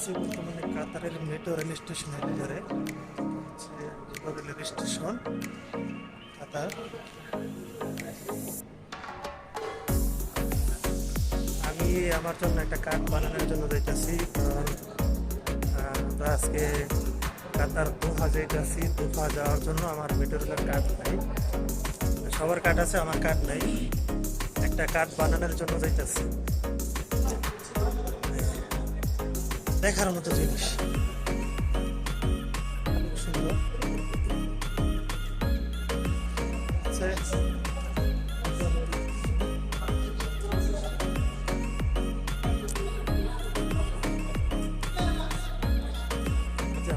আছি বর্তমানে কাতারের মেট্রো রেল স্টেশনের ভিতরে। মেট্রো রেল স্টেশন কাতার। আমি আমার জন্য একটা কার্ড বানানোর জন্য যাইতেছি, কারণ আমরা আজকে কাতার দোহা যাইতেছি। দোহা যাওয়ার জন্য আমার মেট্রো রেলের কার্ড নাই। সবার কার্ড আছে, আমার কার্ড নাই। একটা কার্ড বানানোর জন্য যাইতেছি। দেখার মতো জিনিস, খুব সুন্দর।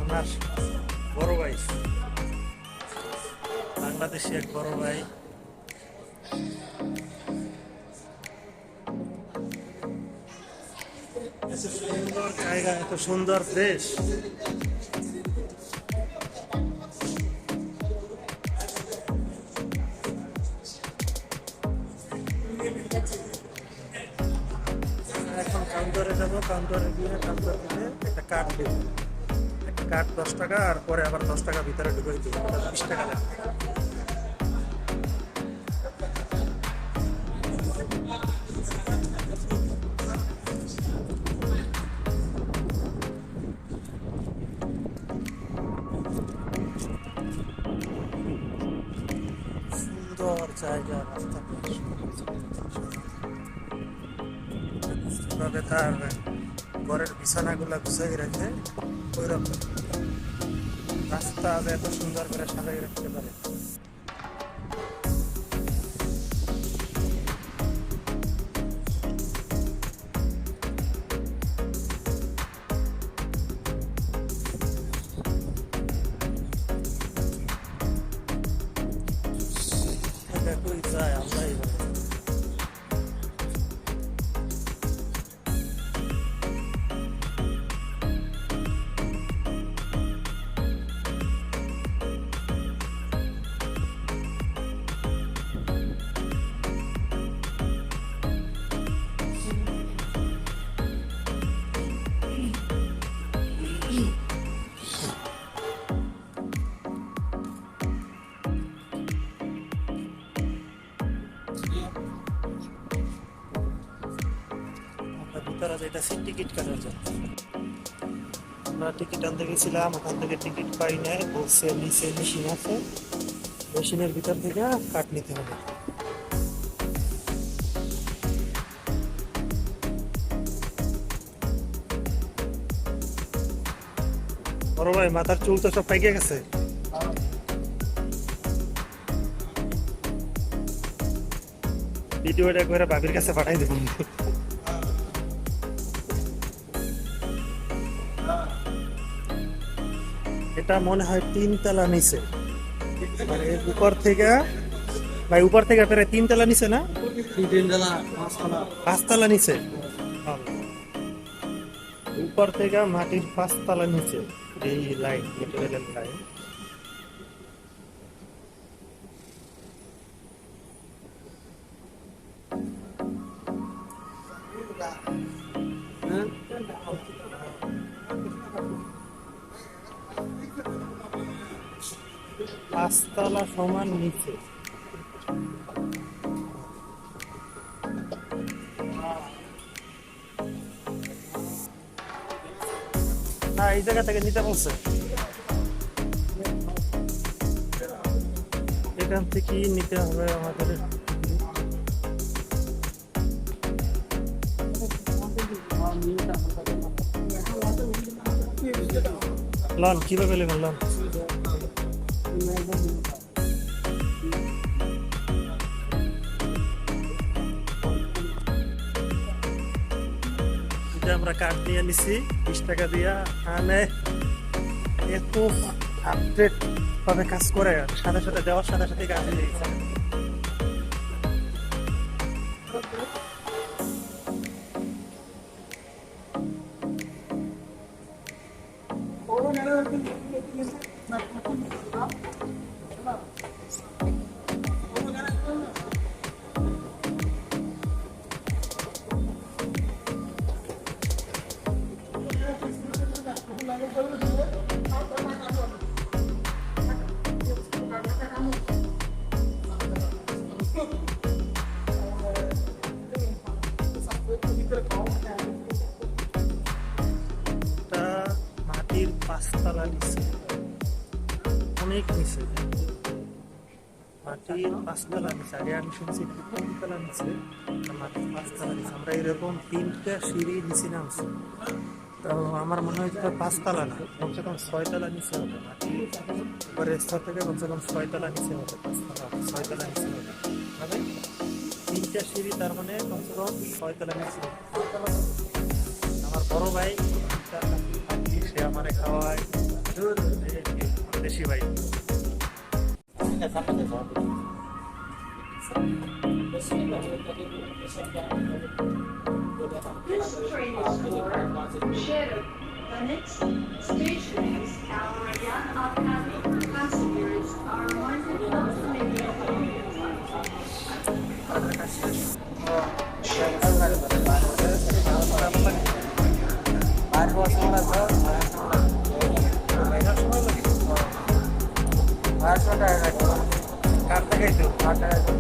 আমার বড় ভাই, বাংলাদেশি এক বড় ভাই। এত সুন্দর জায়গা, এত সুন্দর দেশ। এখন কাউন্টারে যাবো, কাউন্টারে গিয়ে কাউন্টার থেকে একটা কার্ড দেবো। একটা কার্ড 10 টাকা, আর পরে আবার 10 টাকা ভিতরে ঢুকে দেবো, 20 টাকা লাগবে। সুন্দর জায়গা, রাস্তা যেভাবে তার ঘরের বিছানাগুলা গুছাই রাখে ওইরকম রাস্তা এত সুন্দর করে সাজাই রাখতে পারে। কই যায় আমরাই বলি। ভিতরে যাইতেছি টিকিট কাটার জন্য। আমরা টিকিট আনতে গেছিলাম, ওখান থেকে টিকিট পাই নাই, বলছে নিচে মেশিন আছে, মেশিনের ভিতর থেকে কাট নিতে হবে। বড় ভাই, মাথার চুল তো সব পাইকে গেছে। ভিডিওটা একবারে ভাবির কাছে পাঠাই দেবো। এটা মনে হয় 3 তলা নিচে, মানে উপর থেকে, ভাই উপর থেকে প্রায় 3 তলা নিচে না, 5 তলা নিচে। উপর থেকে মাটির 5 তলা নিচে এই লাইন, মেট্রো রেলের লাইন। পাঁচতলা সমান নিচে। না, এই জায়গা থেকে নিতে বলছে, এখান থেকেই নিতে হবে আমাদের। লন কিভাবে নেবেন লন? আমরা কার্ড নিয়ে নিছি 20 টাকা দিয়া। মানে এত আপডেট ভাবে কাজ করে, সাথে সাথে দেওয়ার সাথে সাথে কাজ হয়ে গেছে। অনেক নিচে, মাটির 5 তলা নিচে। আগে আমি শুনছি 3 তলা নিচে, মাটির 5 তলা নিচে। আমরা এরকম 3টা সিঁড়ি নিচে নামছি। তো আমার মনে হয় 5 তলা না, কমসে কম 6 তলা নিচে হবে। মাটির উপরের স্তর থেকে কমসে কম 6 তলা নিচে হবে, 5 তলা 6 তলা নিচে হবে। মানে 3টা সিঁড়ি, তার মানে কমসে কম 6 তলা নিচে হবে। আমার বড় ভাই সে আমারে খাওয়ায়, দেশি ভাই। This train is for Sheriff. The next station is Al-Rayyan Al-Khamis. Passengers are reminded not to make কাটতে খাইতো দেখা যায় না।